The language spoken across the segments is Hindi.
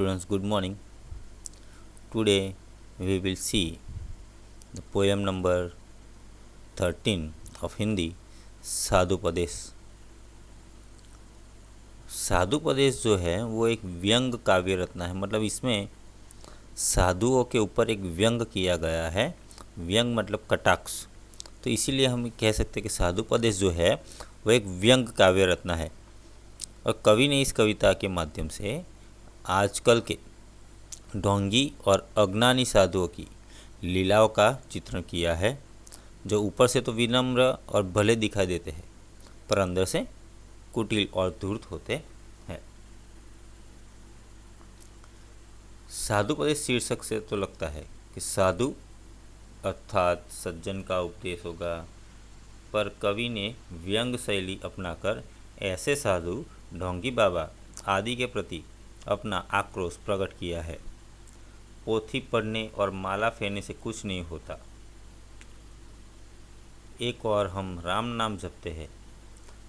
students, good morning. Today we will see the poem number 13 of Hindi, साधुपदेश। साधुपदेश जो है वो एक व्यंग काव्य रत्न है। मतलब इसमें साधुओं के ऊपर एक व्यंग किया गया है। व्यंग मतलब कटाक्ष। तो इसीलिए हम कह सकते हैं कि साधुपदेश जो है वो एक व्यंग काव्य रत्न है। और कवि ने इस कविता के माध्यम से आजकल के ढोंगी और अज्ञानी साधुओं की लीलाओं का चित्रण किया है, जो ऊपर से तो विनम्र और भले दिखाई देते हैं पर अंदर से कुटिल और धूर्त होते हैं। साधुपदेश शीर्षक से तो लगता है कि साधु अर्थात सज्जन का उपदेश होगा, पर कवि ने व्यंग शैली अपनाकर ऐसे साधु, ढोंगी बाबा आदि के प्रति अपना आक्रोश प्रकट किया है। पोथी पढ़ने और माला फेरने से कुछ नहीं होता। एक और हम राम नाम जपते हैं,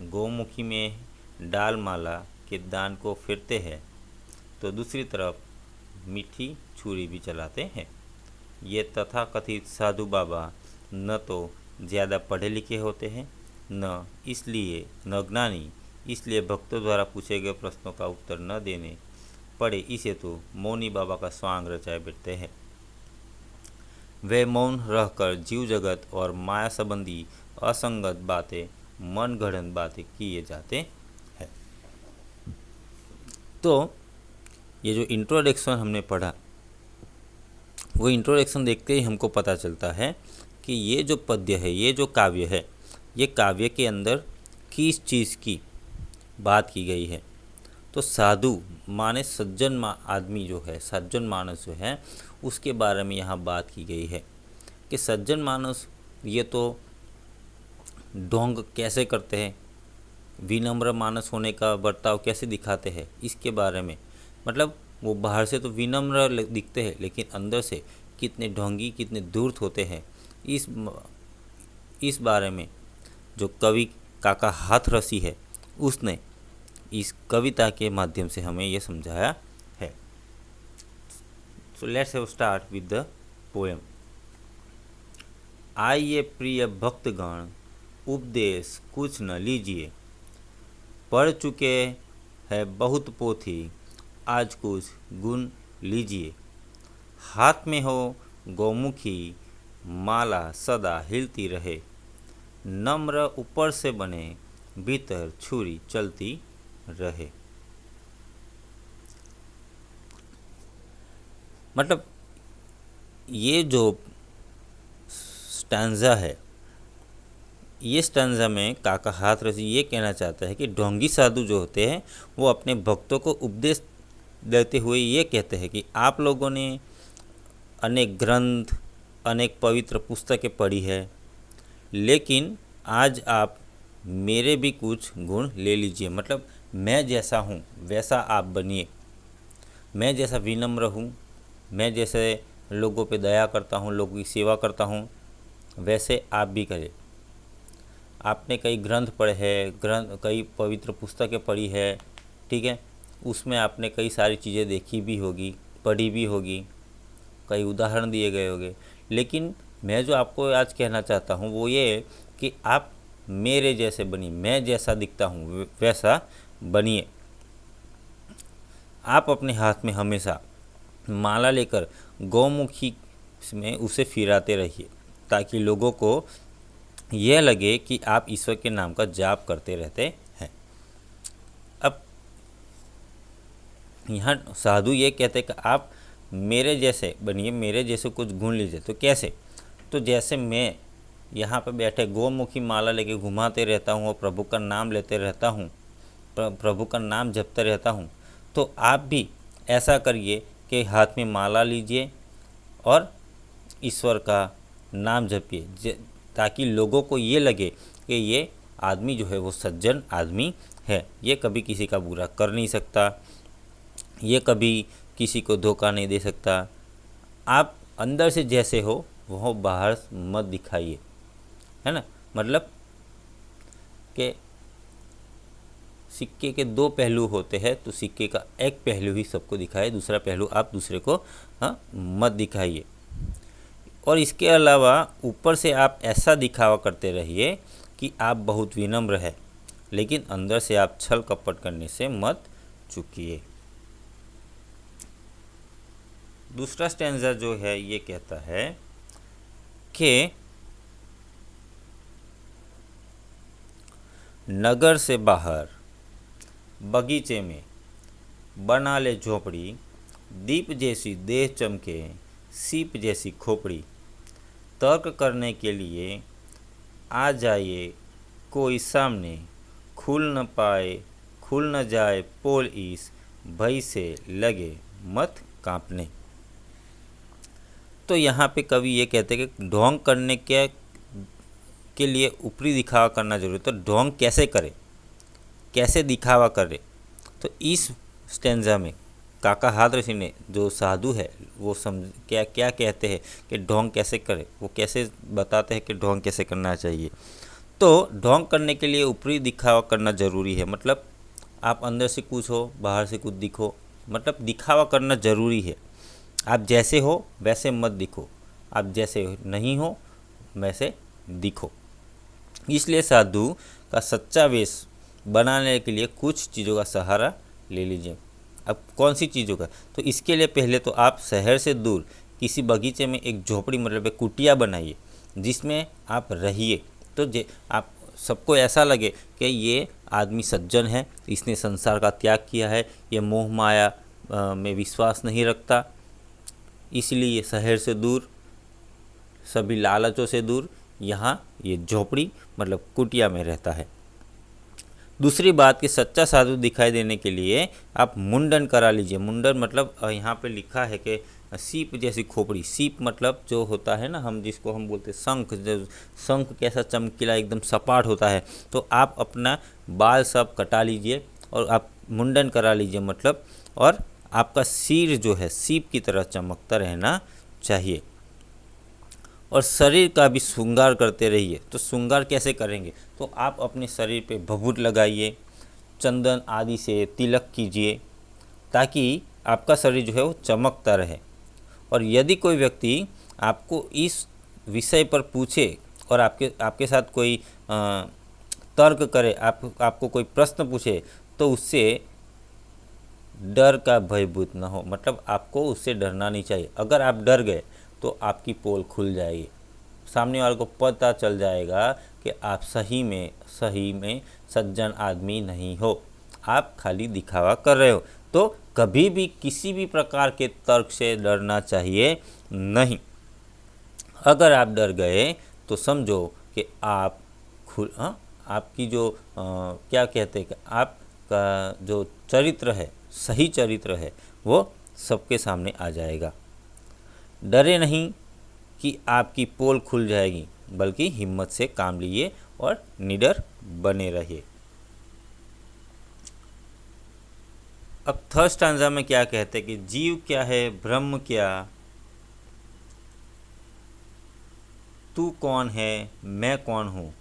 गौमुखी में डाल माला के दान को फेरते हैं, तो दूसरी तरफ मीठी छुरी भी चलाते हैं। ये तथाकथित साधु बाबा न तो ज़्यादा पढ़े लिखे होते हैं, न ज्ञानी, इसलिए भक्तों द्वारा पूछे गए प्रश्नों का उत्तर न देने पड़े इसे तो मौनी बाबा का स्वांग रचाए बैठते हैं। वे मौन रहकर जीव जगत और माया संबंधी असंगत बातें, मन गढ़ंत बातें किए जाते हैं। तो ये जो इंट्रोडक्शन हमने पढ़ा, वो इंट्रोडक्शन देखते ही हमको पता चलता है कि ये जो पद्य है, ये जो काव्य है, ये काव्य के अंदर किस चीज़ की बात की गई है। तो साधु माने सज्जन आदमी जो है, सज्जन मानस जो है, उसके बारे में यहाँ बात की गई है कि सज्जन मानस ये तो ढोंग कैसे करते हैं, विनम्र मानस होने का बर्ताव कैसे दिखाते हैं, इसके बारे में। मतलब वो बाहर से तो विनम्र दिखते हैं, लेकिन अंदर से कितने ढोंगी, कितने धूर्त होते हैं, इस बारे में जो कवि काका हाथरसी है, उसने इस कविता के माध्यम से हमें ये समझाया है। So let's have start with the poem. आइए प्रिय भक्तगण, उपदेश कुछ न लीजिए, पढ़ चुके हैं बहुत पोथी, आज कुछ गुण लीजिए। हाथ में हो गौमुखी माला सदा हिलती रहे, नम्र ऊपर से बने भीतर छुरी चलती रहे। मतलब ये जो स्टैंजा है, ये स्टैंजा में काका हाथरसी ये कहना चाहता है कि ढोंगी साधु जो होते हैं वो अपने भक्तों को उपदेश देते हुए ये कहते हैं कि आप लोगों ने अनेक ग्रंथ, अनेक पवित्र पुस्तकें पढ़ी है, लेकिन आज आप मेरे भी कुछ गुण ले लीजिए। मतलब मैं जैसा हूँ वैसा आप बनिए। मैं जैसा विनम्र हूँ, मैं जैसे लोगों पे दया करता हूँ, लोगों की सेवा करता हूँ, वैसे आप भी करें। आपने कई ग्रंथ पढ़े हैं, कई पवित्र पुस्तकें पढ़ी है, ठीक है, उसमें आपने कई सारी चीज़ें देखी भी होगी, पढ़ी भी होगी, कई उदाहरण दिए गए होंगे, लेकिन मैं जो आपको आज कहना चाहता हूँ वो ये कि आप मेरे जैसे बनिए। मैं जैसा दिखता हूँ वैसा बनिए। आप अपने हाथ में हमेशा माला लेकर गौमुखी में उसे फिराते रहिए, ताकि लोगों को यह लगे कि आप ईश्वर के नाम का जाप करते रहते हैं। अब यहाँ साधु ये कहते हैं कि आप मेरे जैसे बनिए, मेरे जैसे कुछ गुण लीजिए। तो कैसे? तो जैसे मैं यहाँ पे बैठे गौमुखी माला लेके घुमाते रहता हूँ और प्रभु का नाम लेते रहता हूँ, प्रभु का नाम जपते रहता हूँ, तो आप भी ऐसा करिए कि हाथ में माला लीजिए और ईश्वर का नाम जपिए, ताकि लोगों को ये लगे कि ये आदमी जो है वो सज्जन आदमी है, ये कभी किसी का बुरा कर नहीं सकता, ये कभी किसी को धोखा नहीं दे सकता। आप अंदर से जैसे हो वो बाहर मत दिखाइए, है ना। मतलब कि सिक्के के दो पहलू होते हैं, तो सिक्के का एक पहलू ही सबको दिखाए, दूसरा पहलू आप दूसरे को मत दिखाइए। और इसके अलावा ऊपर से आप ऐसा दिखावा करते रहिए कि आप बहुत विनम्र है, लेकिन अंदर से आप छल कपट करने से मत चूकिए। दूसरा स्टैंजा जो है ये कहता है कि नगर से बाहर बगीचे में बना ले झोपड़ी, दीप जैसी देह चमके सीप जैसी खोपड़ी, तर्क करने के लिए आ जाइए कोई सामने, खुल न पाए खुल न जाए पोल इस भय से लगे मत कांपने। तो यहाँ पे कवि ये कहते हैं कि ढोंग करने के लिए ऊपरी दिखावा करना जरूरी। तो ढोंग कैसे करे, कैसे दिखावा करे, तो इस स्टेंजा में काका हाथरसी ने जो साधु है वो क्या कहते हैं कि ढोंग कैसे करे, वो कैसे बताते हैं कि ढोंग कैसे करना चाहिए। तो ढोंग करने के लिए ऊपरी दिखावा करना ज़रूरी है, मतलब आप अंदर से कुछ हो बाहर से कुछ दिखो, मतलब दिखावा करना ज़रूरी है। आप जैसे हो वैसे मत दिखो, आप जैसे नहीं हो वैसे दिखो। इसलिए साधु का सच्चा वेश बनाने के लिए कुछ चीज़ों का सहारा ले लीजिए। अब कौन सी चीज़ों का, तो इसके लिए पहले तो आप शहर से दूर किसी बगीचे में एक झोपड़ी मतलब एक कुटिया बनाइए जिसमें आप रहिए। तो आप सबको ऐसा लगे कि ये आदमी सज्जन है, इसने संसार का त्याग किया है, ये मोह माया में विश्वास नहीं रखता, इसलिए शहर से दूर सभी लालचों से दूर यहाँ ये झोपड़ी मतलब कुटिया में रहता है। दूसरी बात कि सच्चा साधु दिखाई देने के लिए आप मुंडन करा लीजिए। मुंडन मतलब यहाँ पे लिखा है कि सीप जैसी खोपड़ी, सीप मतलब जो होता है ना, हम जिसको हम बोलते हैं शंख, जब शंख कैसा चमकीला एकदम सपाट होता है, तो आप अपना बाल सब कटा लीजिए और आप मुंडन करा लीजिए मतलब, और आपका सिर जो है सीप की तरह चमकता रहना चाहिए। और शरीर का भी श्रृंगार करते रहिए। तो श्रृंगार कैसे करेंगे, तो आप अपने शरीर पे भभूत लगाइए, चंदन आदि से तिलक कीजिए ताकि आपका शरीर जो है वो चमकता रहे। और यदि कोई व्यक्ति आपको इस विषय पर पूछे और आपके साथ कोई तर्क करे, आपको कोई प्रश्न पूछे, तो उससे डर का भयभूत न हो, मतलब आपको उससे डरना नहीं चाहिए। अगर आप डर गए तो आपकी पोल खुल जाएगी, सामने वाले को पता चल जाएगा कि आप सही में सज्जन आदमी नहीं हो, आप खाली दिखावा कर रहे हो। तो कभी भी किसी भी प्रकार के तर्क से डरना चाहिए नहीं। अगर आप डर गए तो समझो कि आपकी जो क्या कहते हैं कि आपका जो चरित्र है, सही चरित्र है, वो सबके सामने आ जाएगा। डरे नहीं कि आपकी पोल खुल जाएगी, बल्कि हिम्मत से काम लीजिए और निडर बने रहिए। अब थर्ड स्टैंजा में क्या कहते हैं कि जीव क्या है ब्रह्म क्या, तू कौन है मैं कौन हूँ,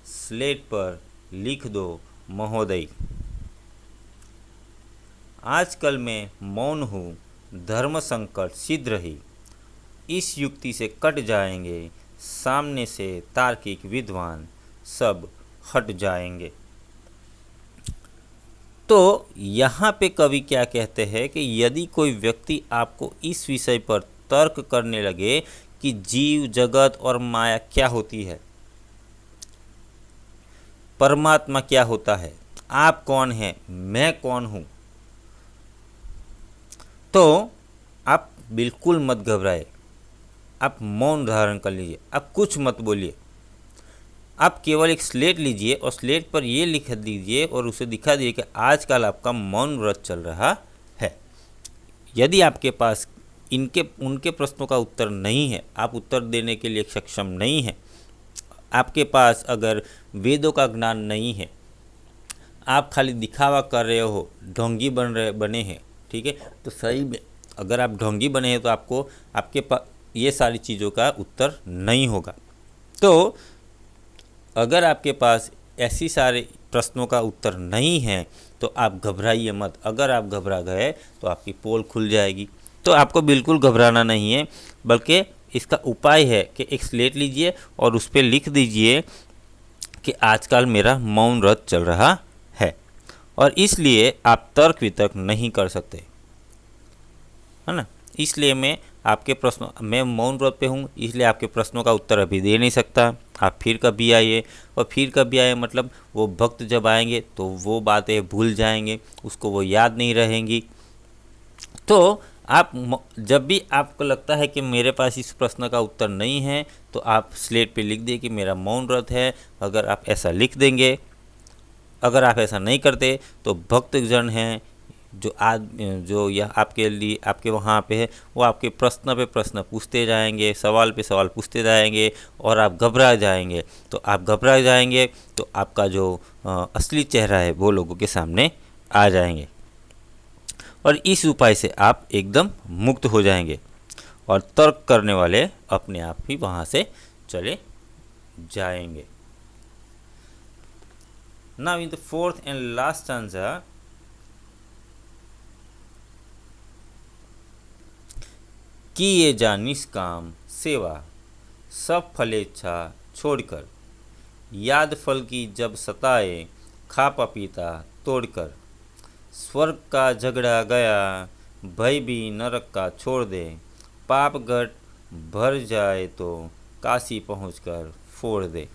स्लेट पर लिख दो महोदय। आजकल मैं मौन हूँ, धर्म संकट शीघ्र ही इस युक्ति से कट जाएंगे, सामने से तार्किक विद्वान सब हट जाएंगे। तो यहाँ पे कवि क्या कहते हैं कि यदि कोई व्यक्ति आपको इस विषय पर तर्क करने लगे कि जीव जगत और माया क्या होती है, परमात्मा क्या होता है, आप कौन हैं मैं कौन हूँ, तो आप बिल्कुल मत घबराए, आप मौन धारण कर लीजिए, आप कुछ मत बोलिए। आप केवल एक स्लेट लीजिए और स्लेट पर ये लिख दीजिए और उसे दिखा दीजिए कि आजकल आपका मौन व्रत चल रहा है। यदि आपके पास उनके प्रश्नों का उत्तर नहीं है, आप उत्तर देने के लिए सक्षम नहीं हैं, आपके पास अगर वेदों का ज्ञान नहीं है, आप खाली दिखावा कर रहे हो, ढोंगी बने हैं, ठीक है, तो सही में अगर आप ढोंगी बने हैं तो आपके पास ये सारी चीज़ों का उत्तर नहीं होगा। तो अगर आपके पास ऐसी सारे प्रश्नों का उत्तर नहीं है तो आप घबराइए मत। अगर आप घबरा गए तो आपकी पोल खुल जाएगी। तो आपको बिल्कुल घबराना नहीं है, बल्कि इसका उपाय है कि एक स्लेट लीजिए और उस पर लिख दीजिए कि आजकल मेरा मौन व्रत चल रहा है और इसलिए आप तर्क वितर्क नहीं कर सकते, है ना। इसलिए मैं मौन व्रत पे हूँ, इसलिए आपके प्रश्नों का उत्तर अभी दे नहीं सकता। आप फिर कभी आइए, और फिर कभी आए मतलब वो भक्त जब आएंगे तो वो बातें भूल जाएंगे, उसको वो याद नहीं रहेंगी। तो आप जब भी आपको लगता है कि मेरे पास इस प्रश्न का उत्तर नहीं है तो आप स्लेट पे लिख दिए कि मेरा मौन व्रत है। अगर आप ऐसा लिख देंगे, अगर आप ऐसा नहीं करते तो भक्तजन हैं जो यह आपके लिए आपके वहाँ पे है, वो आपके प्रश्न पे प्रश्न पूछते जाएंगे, सवाल पे सवाल पूछते जाएंगे और आप घबरा जाएंगे। तो आप घबरा जाएंगे तो आपका जो असली चेहरा है वो लोगों के सामने आ जाएंगे और इस उपाय से आप एकदम मुक्त हो जाएंगे और तर्क करने वाले अपने आप ही वहाँ से चले जाएंगे। Now in the fourth and last stanza, किए जा निष्काम सेवा सब फलेच्छा छोड़कर, याद फल की जब सताए खा पपीता तोड़कर, स्वर्ग का झगड़ा गया भय भी नरक का छोड़ दे, पाप घट भर जाए तो काशी पहुंचकर फोड़ दे।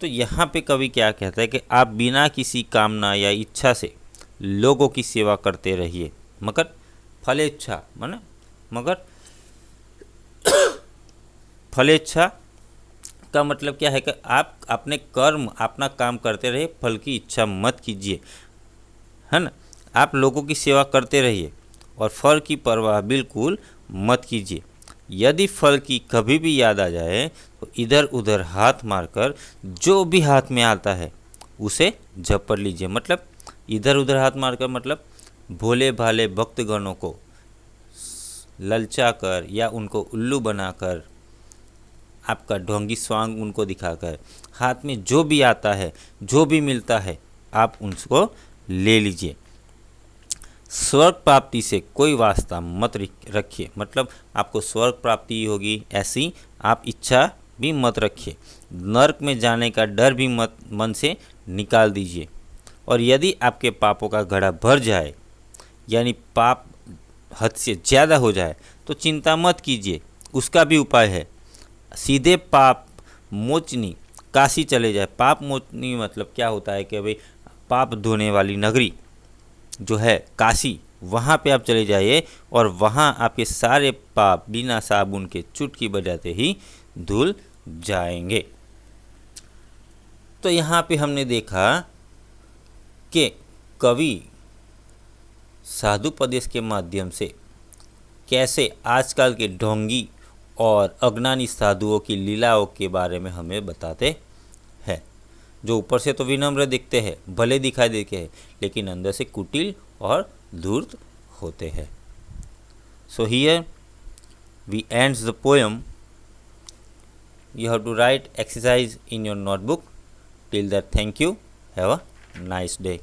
तो यहाँ पे कवि क्या कहता है कि आप बिना किसी कामना या इच्छा से लोगों की सेवा करते रहिए, मगर फलेच्छा मगर फलेच्छा का मतलब क्या है कि आप अपने कर्म अपना काम करते रहिए, फल की इच्छा मत कीजिए, है ना। आप लोगों की सेवा करते रहिए और फल की परवाह बिल्कुल मत कीजिए। यदि फल की कभी भी याद आ जाए तो इधर उधर हाथ मारकर जो भी हाथ में आता है उसे झपट लीजिए। मतलब इधर उधर हाथ मारकर मतलब भोले भाले भक्तगणों को ललचा कर या उनको उल्लू बनाकर, आपका ढोंगी स्वांग उनको दिखाकर, हाथ में जो भी आता है जो भी मिलता है आप उनको ले लीजिए। स्वर्ग प्राप्ति से कोई वास्ता मत रखिए, मतलब आपको स्वर्ग प्राप्ति होगी ऐसी आप इच्छा भी मत रखिए। नरक में जाने का डर भी मत मन से निकाल दीजिए। और यदि आपके पापों का घड़ा भर जाए यानी पाप हद से ज़्यादा हो जाए तो चिंता मत कीजिए, उसका भी उपाय है। सीधे पाप मोचनी काशी चले जाए। पाप मोचनी मतलब क्या होता है कि भाई पाप धोने वाली नगरी जो है काशी, वहाँ पे आप चले जाइए और वहाँ आपके सारे पाप बिना साबुन के चुटकी बजाते ही धुल जाएंगे। तो यहाँ पे हमने देखा कि कवि साधुपदेश के माध्यम से कैसे आजकल के ढोंगी और अज्ञानी साधुओं की लीलाओं के बारे में हमें बताते हैं, जो ऊपर से तो विनम्र दिखते हैं, भले दिखाई देते हैं, लेकिन अंदर से कुटिल और धूर्त होते हैं। So here we ends the poem. You have to write exercise in your notebook. Till that, thank you. Have a nice day.